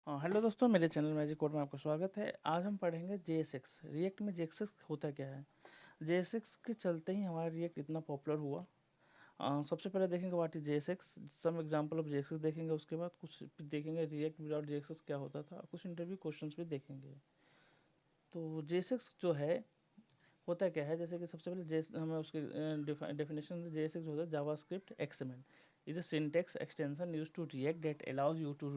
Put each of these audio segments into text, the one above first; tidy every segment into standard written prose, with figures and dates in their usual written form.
Hello दोस्तों, मेरे channel magic code में आपका स्वागत है। आज हम पढ़ेंगे JSX। रिएक्ट में JSX होता क्या है। JSX के चलते ही हमारा रिएक्ट इतना पॉपुलर हुआ। सबसे पहले देखेंगे what is JSX, some example of JSX देखेंगे। उसके बाद कुछ देखेंगे रिएक्ट विदाउट JSX क्या होता था, कुछ इंटरव्यू क्वेश्चंस भी देखेंगे। तो JSX जो है होता क्या है, जैसे कि सबसे पहले हमें उसके डेफिनेशन से JSX होता है JavaScript XML is a syntax extension used to React that allows you to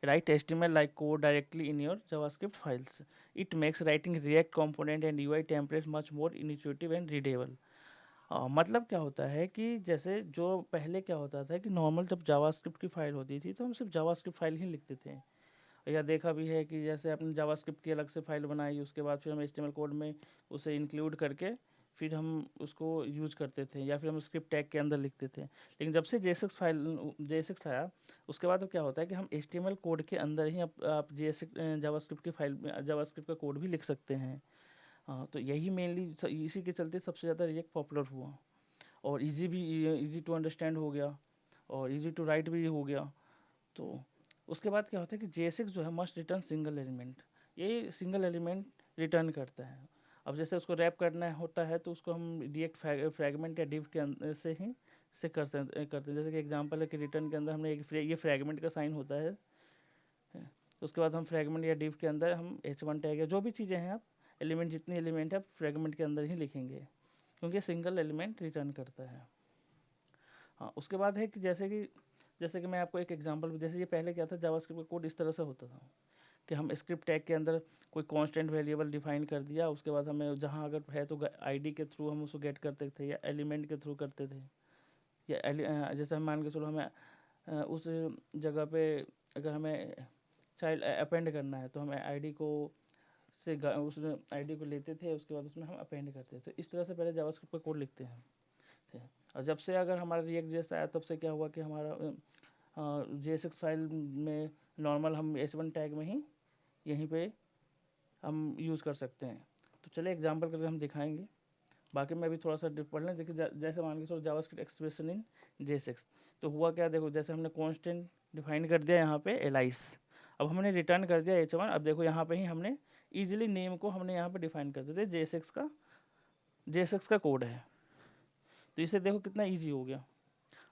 write HTML like code directly in your JavaScript files. It makes writing React component and UI templates much more intuitive and readable. मतलब क्या होता है कि जैसे जो पहले क्या होता था कि नॉर्मल जब जावास्क्रिप्ट की फाइल होती थी तो हम सिर्फ जावास्क्रिप्ट फाइल ही लिखते थे। या देखा भी है कि जैसे आपने जावास्क्रिप्ट की अलग से फाइल बनाई, उसके बाद फिर हम HTML कोड में उसे इंक्लूड करके फिर हम उसको यूज करते थे, या फिर हम स्क्रिप्ट टैग के अंदर लिखते थे। लेकिन जब से JSX आया, उसके बाद अब क्या होता है कि हम HTML कोड के अंदर ही आप JSX जावास्क्रिप्ट की फाइल जावास्क्रिप्ट का कोड भी लिख सकते हैं। हाँ, तो यही मेनली इसी के चलते सबसे ज़्यादा रिएक्ट पॉपुलर हुआ। और इजी टू अंडरस्टैंड हो गया, और इजी टू राइट भी हो गया। तो उसके बाद क्या होता है कि JSX जो है मस्ट रिटर्न सिंगल एलिमेंट, ये सिंगल एलिमेंट रिटर्न करता है। अब जैसे उसको रैप करना होता है तो उसको हम रिएक्ट फ्रैगमेंट या डिव के अंदर से ही से करते हैं। जैसे कि एग्जांपल है कि रिटर्न के अंदर हमने ये फ्रैगमेंट का साइन होता है। उसके बाद हम फ्रैगमेंट या डिव के अंदर हम H1 टैग या जो भी चीज़ें हैं, आप एलिमेंट जितनी एलिमेंट है आप फ्रैगमेंट के अंदर ही लिखेंगे, क्योंकि सिंगल एलिमेंट रिटर्न करता है। हाँ, उसके बाद है कि जैसे कि मैं आपको एक एग्जांपल, जैसे ये पहले क्या था, जावास्क्रिप्ट का कोड इस तरह से होता था कि हम स्क्रिप्ट टैग के अंदर कोई कांस्टेंट वेरिएबल डिफाइन कर दिया, उसके बाद हमें जहाँ अगर है तो आईडी के थ्रू हम उसको गेट करते थे, या एलिमेंट के थ्रू करते थे, या जैसे हम मान के चलो हमें उस जगह पे अगर हमें चाइल्ड अपेंड करना है तो हमें आईडी को उस आईडी को लेते थे, उसके बाद उसमें हम अपेंड करते थे। इस तरह से पहले जावास्क्रिप्ट का कोड लिखते हैं थे। और जब से अगर हमारा रिएक्ट जैसा आया, तब से क्या हुआ कि हमारा JSX फाइल में नॉर्मल हम H1 टैग में ही यहीं पे हम यूज़ कर सकते हैं। तो चलिए एग्जांपल करके हम दिखाएंगे। बाकी मैं भी थोड़ा सा डिप पढ़ लें। देखिए जैसे मान के चलो जावास्क्रिप्ट एक्सप्रेशन इन JSX, तो हुआ क्या, देखो जैसे हमने कांस्टेंट डिफाइन कर दिया यहाँ पे एलाइस, अब हमने रिटर्न कर दिया H1। अब देखो यहाँ पे ही हमने इजीली नेम को हमने यहाँ पे डिफाइन कर दिया, JSX का कोड है। तो इसे देखो कितना ईजी हो गया।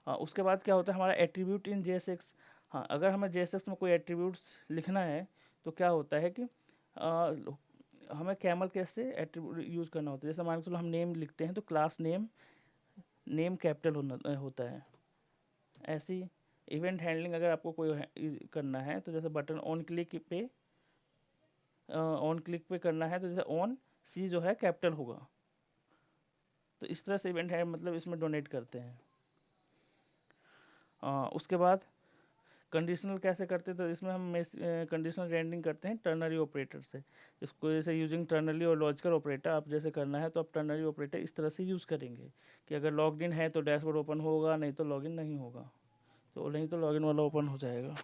हाँ, उसके बाद क्या होता है हमारा एट्रीब्यूट इन JSX। हाँ, अगर हमें JSX में कोई एट्रीब्यूट्स लिखना है तो क्या होता है कि हमें कैमल कैसे एट्रीब्यूट यूज़ करना होता है। जैसे मान के चलो हम नेम लिखते हैं तो क्लास नेम कैपिटल होता है। ऐसी इवेंट हैंडलिंग अगर आपको कोई करना है तो जैसे बटन ऑन क्लिक पे करना है तो जैसे ऑन सी जो है कैपिटल होगा। तो इस तरह से इवेंट है, मतलब इसमें डोनेट करते हैं। उसके बाद कंडीशनल कैसे करते हैं, तो इसमें हम कंडीशनल रेंडरिंग करते हैं टर्नरी ऑपरेटर से। इसको जैसे यूजिंग टर्नरी और लॉजिकल ऑपरेटर आप जैसे करना है तो आप टर्नरी ऑपरेटर इस तरह से यूज़ करेंगे कि अगर लॉग्ड इन है तो डैशबोर्ड ओपन होगा, नहीं तो लॉगिन नहीं होगा, तो नहीं तो लॉगिन वाला ओपन हो जाएगा।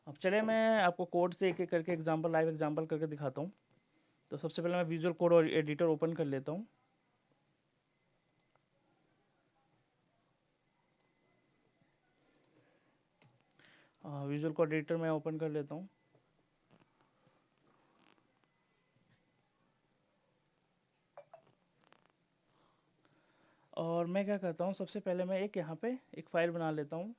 अब चले मैं आपको कोड से एक एक करके लाइव एग्जाम्पल करके दिखाता हूँ। तो सबसे पहले मैं विजुअल कोड और एडिटर ओपन कर लेता हूँ। विजुअल कोड एडिटर मैं ओपन कर लेता हूँ। और मैं क्या करता हूँ, सबसे पहले मैं यहाँ पे एक फ़ाइल बना लेता हूँ।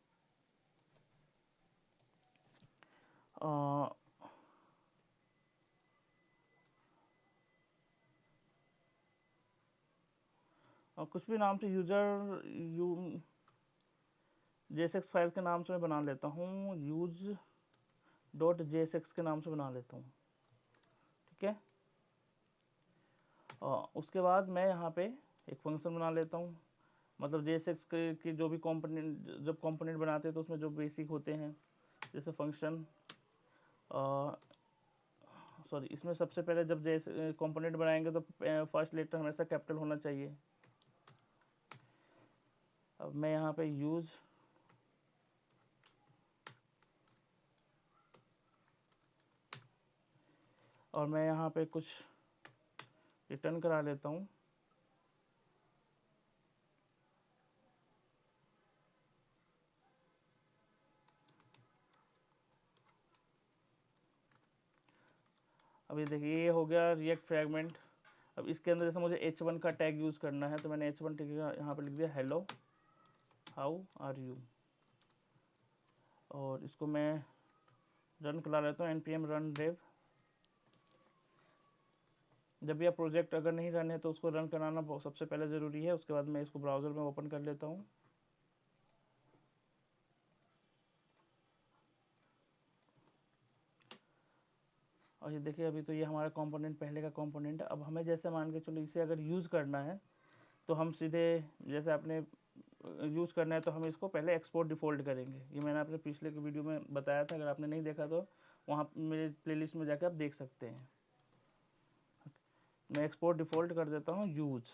और कुछ भी नाम से JSX फाइल के नाम से मैं बना लेता हूँ, use.jsx के नाम से बना लेता हूँ। ठीक है। उसके बाद मैं यहाँ पे एक फंक्शन बना लेता हूँ। मतलब JSX के जो भी कंपोनेंट, जब कंपोनेंट बनाते हैं तो उसमें जो बेसिक होते हैं, जैसे फंक्शन, सॉरी, इसमें सबसे पहले जब जैसे कंपोनेंट बनाएंगे तो फर्स्ट लेटर हमेशा कैपिटल होना चाहिए। अब मैं यहाँ पे यूज़ और मैं यहाँ पे कुछ रिटर्न करा लेता हूँ। अब ये देखिए ये हो गया रिएक्ट फ्रैगमेंट। अब इसके अंदर जैसे मुझे h1 का टैग यूज़ करना है तो मैंने h1 टैग यहाँ पर लिख दिया हेलो हाउ आर यू, और इसको मैं रन करा लेता हूँ npm run dev। जब भी आप प्रोजेक्ट अगर नहीं रन है तो उसको रन कराना सबसे पहले ज़रूरी है। उसके बाद मैं इसको ब्राउज़र में ओपन कर लेता हूँ। और ये देखिए अभी तो ये हमारा कंपोनेंट पहले का कंपोनेंट है। अब हमें जैसे मान के चलो इसे अगर यूज़ करना है तो हम सीधे जैसे आपने यूज़ करना है तो हम इसको पहले एक्सपोर्ट डिफ़ॉल्ट करेंगे। ये मैंने अपने पिछले के वीडियो में बताया था, अगर आपने नहीं देखा तो वहाँ मेरे प्लेलिस्ट में जाकर आप देख सकते हैं। मैं एक्सपोर्ट डिफ़ॉल्ट कर देता हूँ यूज,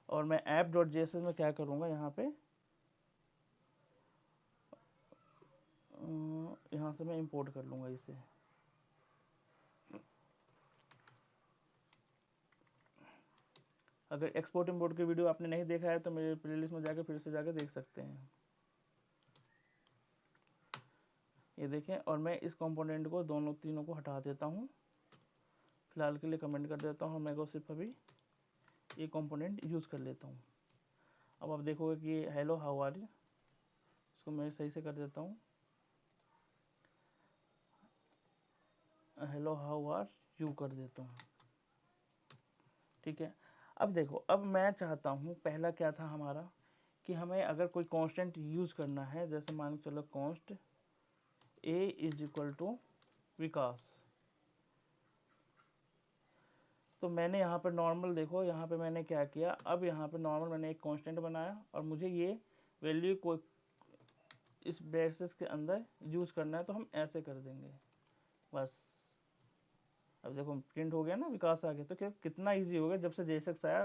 और मैं app.json में क्या करूँगा यहाँ पे यहाँ से मैं इंपोर्ट कर लूँगा इसे। अगर एक्सपोर्ट इंपोर्ट की वीडियो आपने नहीं देखा है तो मेरे प्लेलिस्ट में जाकर फिर से जाकर देख सकते हैं। ये देखें, और मैं इस कंपोनेंट को दोनों तीनों को हटा देता हूँ। फिलहाल के लिए कमेंट कर देता हूँ, मैं को सिर्फ अभी ये कंपोनेंट यूज़ कर लेता हूँ। अब आप देखोगे कि हेलो हाउ आर यू, इसको मैं सही से कर देता हूँ, हेलो हाउ आर यू कर देता हूँ। ठीक है। अब देखो, अब मैं चाहता हूँ, पहला क्या था हमारा कि हमें अगर कोई कांस्टेंट यूज़ करना है, जैसे मान के चलो const A is equal to Vikas, तो मैंने यहाँ पर नॉर्मल देखो, यहाँ पे मैंने क्या किया, अब यहाँ पे नॉर्मल मैंने एक कांस्टेंट बनाया और मुझे ये वैल्यू को इस ब्रेसेस के अंदर यूज़ करना है, तो हम ऐसे कर देंगे बस। अब देखो प्रिंट हो गया ना, विकास आ गया। तो क्या कितना इजी हो गया जब से JSX आया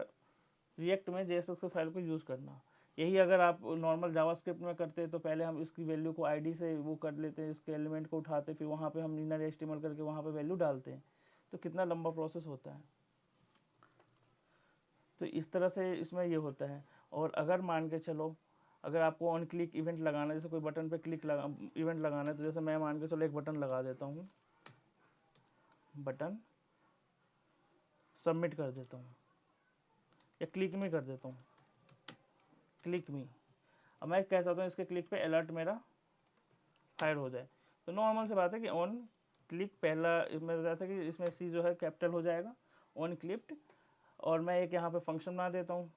रिएक्ट में JSX के फाइल को यूज़ करना। यही अगर आप नॉर्मल जावास्क्रिप्ट में करते तो पहले हम इसकी वैल्यू को आईडी से वो कर लेते, इसके एलिमेंट को उठाते, फिर वहाँ पे हम इनर HTML करके वहाँ पे वैल्यू डालते हैं, तो कितना लंबा प्रोसेस होता है। तो इस तरह से इसमें ये होता है। और अगर मान के चलो अगर आपको ऑन क्लिक इवेंट लगाना है, जैसे कोई बटन पे क्लिक इवेंट लगाना है, तो जैसे मैं मान के चलो एक बटन लगा देता हूँ, बटन सबमिट कर देता हूँ या क्लिक में कर देता हूँ, क्लिक मी। अब मैं कह सकता हूँ इसके क्लिक पे अलर्ट मेरा फायर हो जाए। तो नॉर्मल सी बात है कि ऑन क्लिक पहला इसमें रहता है कि इसमें सी जो है कैपिटल हो जाएगा, ऑन क्लिक्ड। और मैं एक यहाँ पे फंक्शन बना देता हूँ,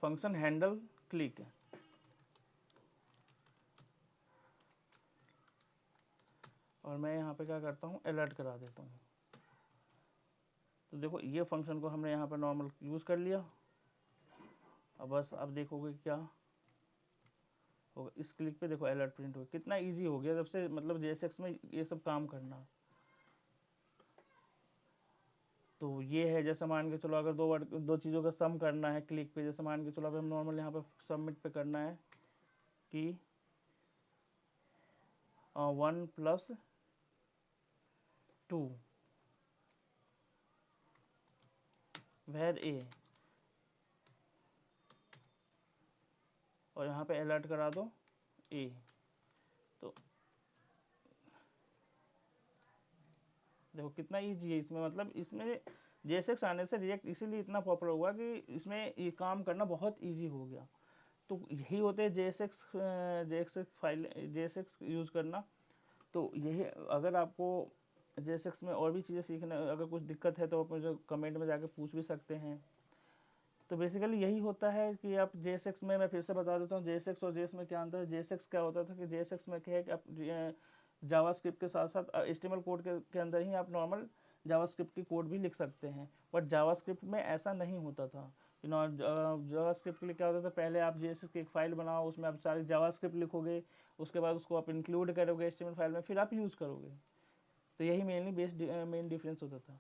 फंक्शन हैंडल क्लिक, और मैं यहाँ पे क्या करता हूँ अलर्ट करा देता हूँ। तो देखो ये फंक्शन को हमने यहाँ पर नॉर्मल यूज़ कर लिया। अब बस अब देखोगे क्या होगा, इस क्लिक पे देखो अलर्ट प्रिंट हो, कितना इजी हो गया जब से मतलब JSX में ये सब काम करना। तो ये है, जैसे मान के चलो अगर दो चीज़ों का सम करना है क्लिक पे, जैसे मान के चलो अब हम नॉर्मल यहाँ पे सबमिट पे करना है कि 1+2 where a, और यहाँ पे अलर्ट करा दो a। तो देखो कितना ईजी है इसमें, मतलब इसमें JSX आने से रिएक्ट इसीलिए इतना पॉपुलर हुआ कि इसमें ये काम करना बहुत ईजी हो गया। तो यही होते हैं JSX यूज़ करना। तो यही, अगर आपको JSX में और भी चीज़ें सीखना, अगर कुछ दिक्कत है तो आप मुझे कमेंट में जाके पूछ भी सकते हैं। तो बेसिकली यही होता है कि आप JSX में, मैं फिर से बता देता हूँ JSX और JS में क्या अंतर है। JSX क्या होता था कि JSX में क्या है कि आप जावास्क्रिप्ट के साथ साथ HTML कोड के अंदर ही आप नॉर्मल जावास्क्रिप्ट की कोड भी लिख सकते हैं, बट जावास्क्रिप्ट में ऐसा नहीं होता था। जावास्क्रिप्ट के लिए क्या होता था, पहले आप JSX की एक फाइल बनाओ, उसमें आप सारी जावास्क्रिप्ट लिखोगे, उसके बाद उसको आप इंक्लूड करोगे HTML फाइल में, फिर आप यूज़ करोगे। तो यही मेन डिफरेंस होता था।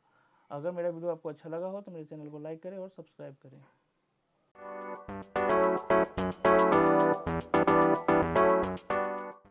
अगर मेरा वीडियो आपको अच्छा लगा हो तो मेरे चैनल को लाइक करें और सब्सक्राइब करें।